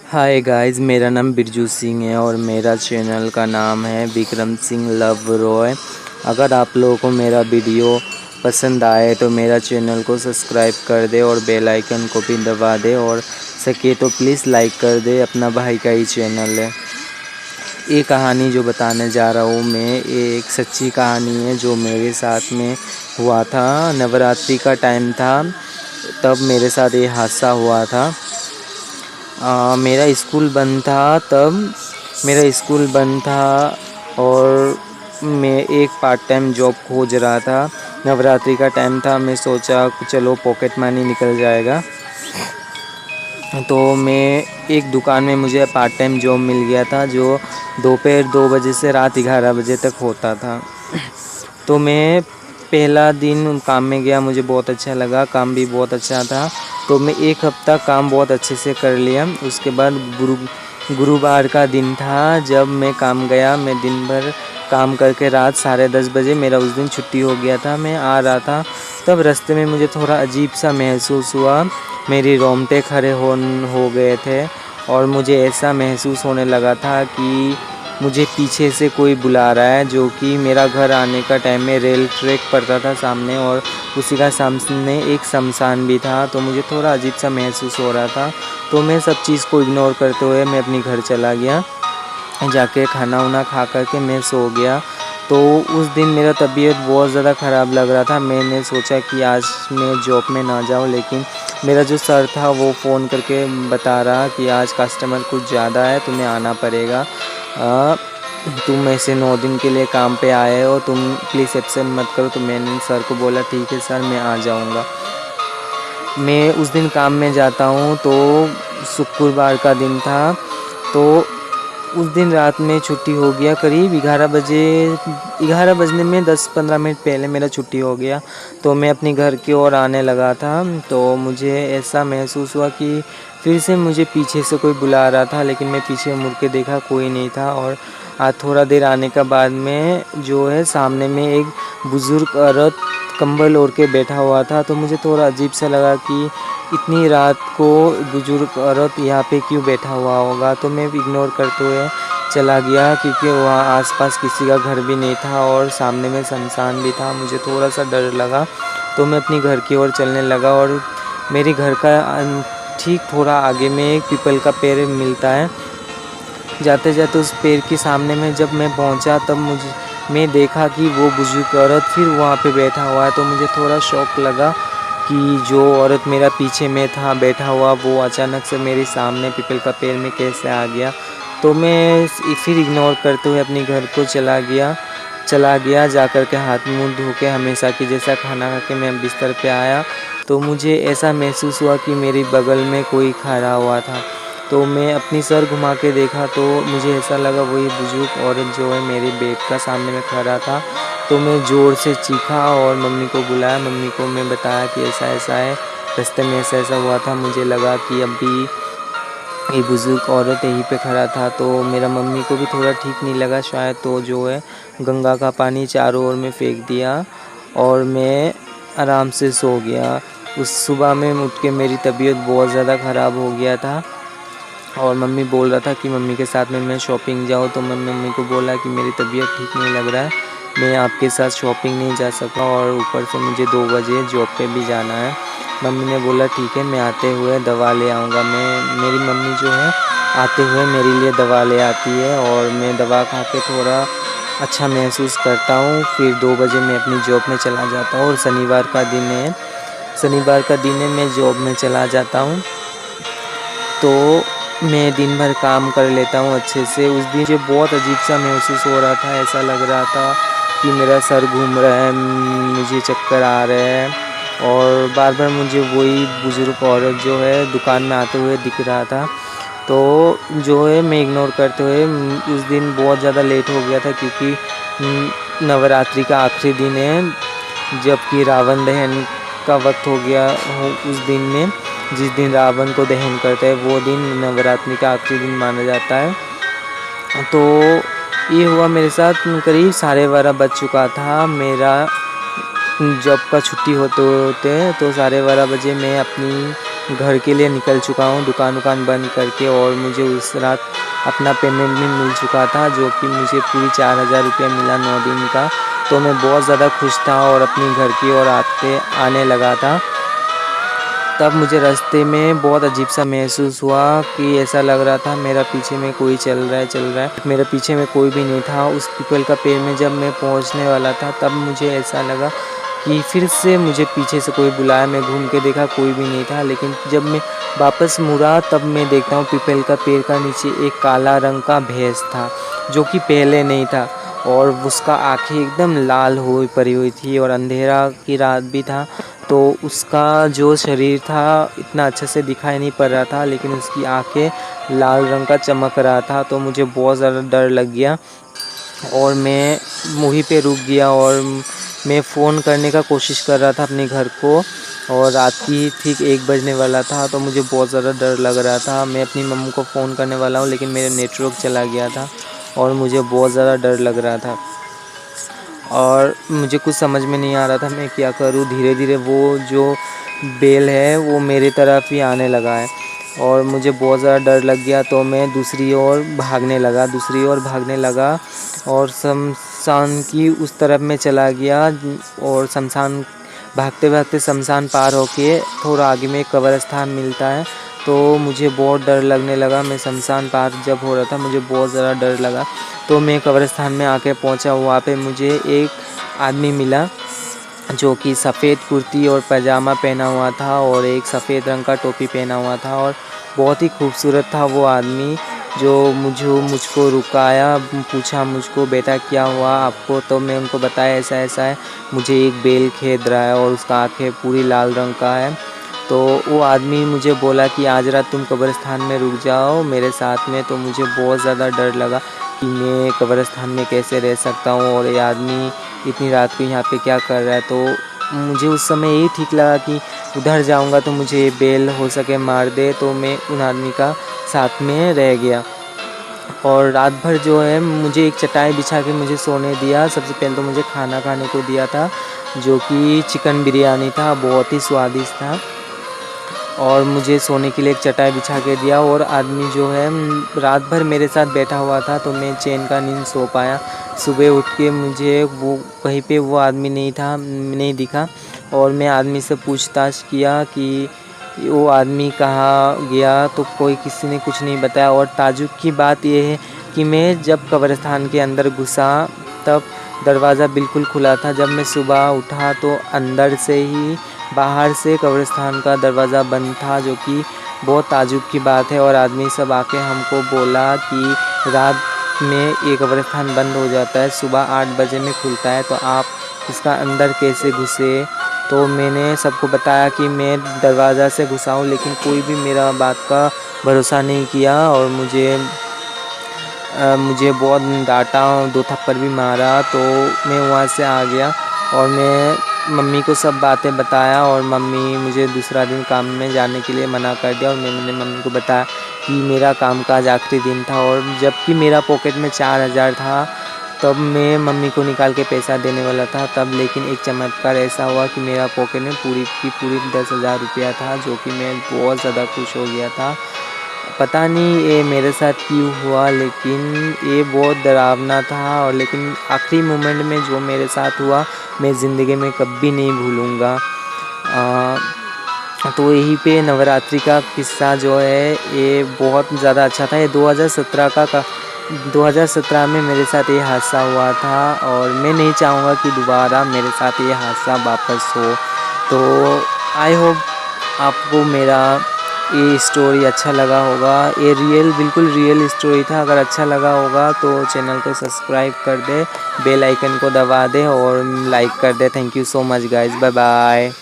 Hi guys, मेरा नाम बिरजू सिंह है और मेरा चैनल का नाम है विक्रम सिंह लव रॉय। अगर आप लोगों को मेरा वीडियो पसंद आए तो मेरा चैनल को सब्सक्राइब कर दे और बेल आइकन को भी दबा दे और सके तो प्लीज़ लाइक कर दे। अपना भाई का ही चैनल है। ये कहानी जो बताने जा रहा हूँ मैं, ये एक सच्ची कहानी है जो मेरे साथ में हुआ था। नवरात्रि का टाइम था, तब मेरे साथ ये हादसा हुआ था। मेरा स्कूल बंद था तब मेरा स्कूल बंद था और मैं एक पार्ट टाइम जॉब खोज रहा था। नवरात्रि का टाइम था, मैं सोचा चलो पॉकेट मनी निकल जाएगा। तो मैं एक दुकान में मुझे पार्ट टाइम जॉब मिल गया था जो दोपहर 2 बजे से रात 11 बजे तक होता था। तो मैं पहला दिन काम में गया, मुझे बहुत अच्छा लगा, काम भी बहुत अच्छा था। तो मैं एक हफ़्ता काम बहुत अच्छे से कर लिया। उसके बाद गुरुवार का दिन था जब मैं काम गया। मैं दिन भर काम करके रात 10:30 बजे मेरा उस दिन छुट्टी हो गया था। मैं आ रहा था तब रास्ते में मुझे थोड़ा अजीब सा महसूस हुआ। मेरी रोंगटे खड़े हो गए थे और मुझे ऐसा महसूस होने लगा था कि मुझे पीछे से कोई बुला रहा है। जो कि मेरा घर आने का टाइम में रेल ट्रैक पड़ता था सामने और उसी का सामने एक शमशान भी था। तो मुझे थोड़ा अजीब सा महसूस हो रहा था। तो मैं सब चीज़ को इग्नोर करते हुए मैं अपनी घर चला गया। जाके खाना वाना खा कर के मैं सो गया। तो उस दिन मेरा तबीयत बहुत ज़्यादा ख़राब लग रहा था। मैंने सोचा कि आज मैं जॉब में ना जाऊं, लेकिन मेरा जो सर था वो फ़ोन करके बता रहा कि आज कस्टमर कुछ ज़्यादा है, तुम्हें आना पड़ेगा। तुम ऐसे 9 दिन के लिए काम पे आए हो, तुम प्लीज़ एब्सेंट मत करो। तो मैंने सर को बोला ठीक है सर, मैं आ जाऊँगा। मैं उस दिन काम में जाता हूँ। तो शुक्रवार का दिन था। तो उस दिन रात में छुट्टी हो गया, करीब 11 बजने में 10-15 मिनट पहले मेरा छुट्टी हो गया। तो मैं अपनी घर की ओर आने लगा था। तो मुझे ऐसा महसूस हुआ कि फिर से मुझे पीछे से कोई बुला रहा था, लेकिन मैं पीछे मुड़ के देखा, कोई नहीं था। और आज थोड़ा देर आने के बाद में जो है सामने में एक बुज़ुर्ग औरत कंबल ओढ़ के बैठा हुआ था। तो मुझे थोड़ा अजीब सा लगा कि इतनी रात को बुजुर्ग औरत यहाँ पे क्यों बैठा हुआ होगा। तो मैं इग्नोर करते हुए चला गया, क्योंकि वहाँ आसपास किसी का घर भी नहीं था और सामने में शमशान भी था। मुझे थोड़ा सा डर लगा। तो मैं अपनी घर की ओर चलने लगा और मेरे घर का ठीक थोड़ा आगे में एक पीपल का पेड़ मिलता है। जाते जाते उस पेड़ के सामने में जब मैं पहुँचा तब मैं देखा कि वो बुजुर्ग औरत फिर वहाँ पे बैठा हुआ है। तो मुझे थोड़ा शौक लगा कि जो औरत मेरा पीछे में था बैठा हुआ, वो अचानक से मेरे सामने पीपल का पेड़ में कैसे आ गया। तो मैं फिर इग्नोर करते हुए अपने घर को चला गया। जा कर के हाथ मुँह धो के हमेशा की जैसा खाना खा के मैं बिस्तर पे आया। तो मुझे ऐसा महसूस हुआ कि मेरे बगल में कोई खड़ा हुआ था। तो मैं अपनी सर घुमा के देखा तो मुझे ऐसा लगा वही बुजुर्ग औरत जो है मेरे बेड का सामने में खड़ा था। तो मैं ज़ोर से चीखा और मम्मी को बुलाया। मम्मी को मैं बताया कि ऐसा ऐसा है, रास्ते में ऐसा ऐसा हुआ था। मुझे लगा कि अभी ये बुजुर्ग औरत यहीं पे खड़ा था। तो मेरा मम्मी को भी थोड़ा ठीक नहीं लगा शायद, तो जो है गंगा का पानी चारों ओर में फेंक दिया और मैं आराम से सो गया। उस सुबह में उठ के मेरी तबीयत बहुत ज़्यादा ख़राब हो गया था और मम्मी बोल रहा था कि मम्मी के साथ में मैं शॉपिंग जाऊँ। तो मैं मम्मी को बोला कि मेरी तबीयत ठीक नहीं लग रहा है, मैं आपके साथ शॉपिंग नहीं जा सका और ऊपर से मुझे 2 बजे जॉब पे भी जाना है। मम्मी ने बोला ठीक है, मैं आते हुए दवा ले आऊँगा। मेरी मम्मी जो है आते हुए मेरे लिए दवा ले आती है और मैं दवा खा के थोड़ा अच्छा महसूस करता हूँ। फिर 2 बजे मैं अपनी जॉब में चला जाता हूँ और शनिवार का दिन है, मैं जॉब में चला जाता हूँ। तो मैं दिन भर काम कर लेता हूँ अच्छे से। उस दिन मुझे बहुत अजीब सा महसूस हो रहा था, ऐसा लग रहा था कि मेरा सर घूम रहा है, मुझे चक्कर आ रहे हैं और बार बार मुझे वही बुज़ुर्ग औरत जो है दुकान में आते हुए दिख रहा था। तो जो है मैं इग्नोर करते हुए उस दिन बहुत ज़्यादा लेट हो गया था, क्योंकि नवरात्रि का आखिरी दिन है, जबकि रावण दहन का वक्त हो गया हो उस दिन में। जिस दिन रावण को दहन करते हैं वो दिन नवरात्रि का आखिरी दिन माना जाता है। तो ये हुआ मेरे साथ, करीब 12:30 बज चुका था। मेरा जॉब का छुट्टी होते होते तो 12:30 बजे मैं अपनी घर के लिए निकल चुका हूँ दुकान बंद करके। और मुझे उस रात अपना पेमेंट भी मिल चुका था, जो कि मुझे पूरी 4000 रुपया मिला 9 दिन का। तो मैं बहुत ज़्यादा खुश था और अपनी घर की ओर आने लगा था। तब मुझे रास्ते में बहुत अजीब सा महसूस हुआ कि ऐसा लग रहा था मेरा पीछे में कोई चल रहा है। मेरे पीछे में कोई भी नहीं था। उस पीपल का पेड़ में जब मैं पहुंचने वाला था तब मुझे ऐसा लगा कि फिर से मुझे पीछे से कोई बुलाया। मैं घूम के देखा, कोई भी नहीं था। लेकिन जब मैं वापस मुड़ा तब मैं देखता हूँ पीपल का पेड़ का नीचे एक काला रंग का भैंस था, जो कि पहले नहीं था। और उसका आँखें एकदम लाल पड़ी हुई थी और अंधेरा की रात भी था, तो उसका जो शरीर था इतना अच्छे से दिखाई नहीं पड़ रहा था, लेकिन उसकी आँखें लाल रंग का चमक रहा था। तो मुझे बहुत ज़्यादा डर लग गया और मैं वहीं पे रुक गया और मैं फ़ोन करने का कोशिश कर रहा था अपने घर को। और रात की ठीक 1 बजने वाला था, तो मुझे बहुत ज़्यादा डर लग रहा था। मैं अपनी मम्मी को फ़ोन करने वाला हूँ, लेकिन मेरा नेटवर्क चला गया था और मुझे बहुत ज़्यादा डर लग रहा था और मुझे कुछ समझ में नहीं आ रहा था मैं क्या करूँ। धीरे धीरे वो जो बैल है वो मेरी तरफ ही आने लगा है और मुझे बहुत ज़्यादा डर लग गया। तो मैं दूसरी ओर भागने लगा और शमशान की उस तरफ में चला गया। और शमशान भागते भागते शमशान पार होके थोड़ा आगे में एक कब्रिस्तान मिलता है, तो मुझे बहुत डर लगने लगा। मैं शमशान पार जब हो रहा था मुझे बहुत ज़्यादा डर लगा। तो मैं कब्रिस्तान में आके पहुंचा। वहाँ पे मुझे एक आदमी मिला जो कि सफ़ेद कुर्ती और पजामा पहना हुआ था और एक सफ़ेद रंग का टोपी पहना हुआ था और बहुत ही खूबसूरत था वो आदमी। जो मुझको रुकाया, पूछा मुझको, बेटा क्या हुआ आपको? तो मैं उनको बताया ऐसा ऐसा है, मुझे एक बैल खेद रहा है और उसका आँखें पूरी लाल रंग का है। तो वो आदमी मुझे बोला कि आज रात तुम कब्रिस्तान में रुक जाओ मेरे साथ में। तो मुझे बहुत ज़्यादा डर लगा कि मैं कब्रिस्तान में कैसे रह सकता हूँ और ये आदमी इतनी रात को यहाँ पे क्या कर रहा है। तो मुझे उस समय यही ठीक लगा कि उधर जाऊँगा तो मुझे ये बैल हो सके मार दे। तो मैं उन आदमी का साथ में रह गया और रात भर जो है मुझे एक चटाई बिछा के मुझे सोने दिया। सबसे पहले तो मुझे खाना खाने को दिया था, जो कि चिकन बिरयानी था, बहुत ही स्वादिष्ट था। और मुझे सोने के लिए एक चटाई बिछा के दिया और आदमी जो है रात भर मेरे साथ बैठा हुआ था, तो मैं चैन का नींद सो पाया। सुबह उठ के मुझे कहीं पे वो आदमी नहीं दिखा और मैं आदमी से पूछताछ किया कि वो आदमी कहाँ गया, तो किसी ने कुछ नहीं बताया। और ताज्जुब की बात यह है कि मैं जब कब्रिस्तान के अंदर घुसा तब दरवाज़ा बिल्कुल खुला था। जब मैं सुबह उठा तो अंदर से ही बाहर से कब्रिस्तान का दरवाज़ा बंद था, जो कि बहुत ताज्जुब की बात है। और आदमी सब आके हमको बोला कि रात में ये कब्रिस्तान बंद हो जाता है, सुबह 8 बजे में खुलता है, तो आप इसका अंदर कैसे घुसे? तो मैंने सबको बताया कि मैं दरवाज़ा से घुसा हूँ, लेकिन कोई भी मेरा बात का भरोसा नहीं किया और मुझे बहुत डांटा, 2 थप्पड़ भी मारा। तो मैं वहाँ से आ गया और मैं मम्मी को सब बातें बताया और मम्मी मुझे दूसरा दिन काम में जाने के लिए मना कर दिया। और मैंने मम्मी को बताया कि मेरा कामकाज आखिरी दिन था और जबकि मेरा पॉकेट में 4000 था, तब मैं मम्मी को निकाल के पैसा देने वाला था तब। लेकिन एक चमत्कार ऐसा हुआ कि मेरा पॉकेट में पूरी 10,000 रुपया था, जो कि मैं बहुत ज़्यादा खुश हो गया था। पता नहीं ये मेरे साथ क्यों हुआ, लेकिन ये बहुत डरावना था। और लेकिन आखिरी मोमेंट में जो मेरे साथ हुआ मैं ज़िंदगी में कभी नहीं भूलूँगा। तो यहीं पे नवरात्रि का किस्सा जो है ये बहुत ज़्यादा अच्छा था। ये 2017 में मेरे साथ ये हादसा हुआ था और मैं नहीं चाहूँगा कि दोबारा मेरे साथ ये हादसा वापस हो। तो आई होप आपको मेरा ये स्टोरी अच्छा लगा होगा। ये बिल्कुल रियल स्टोरी था। अगर अच्छा लगा होगा तो चैनल को सब्सक्राइब कर दे, बेल आइकन को दबा दे और लाइक कर दे। Thank you so much guys, bye bye.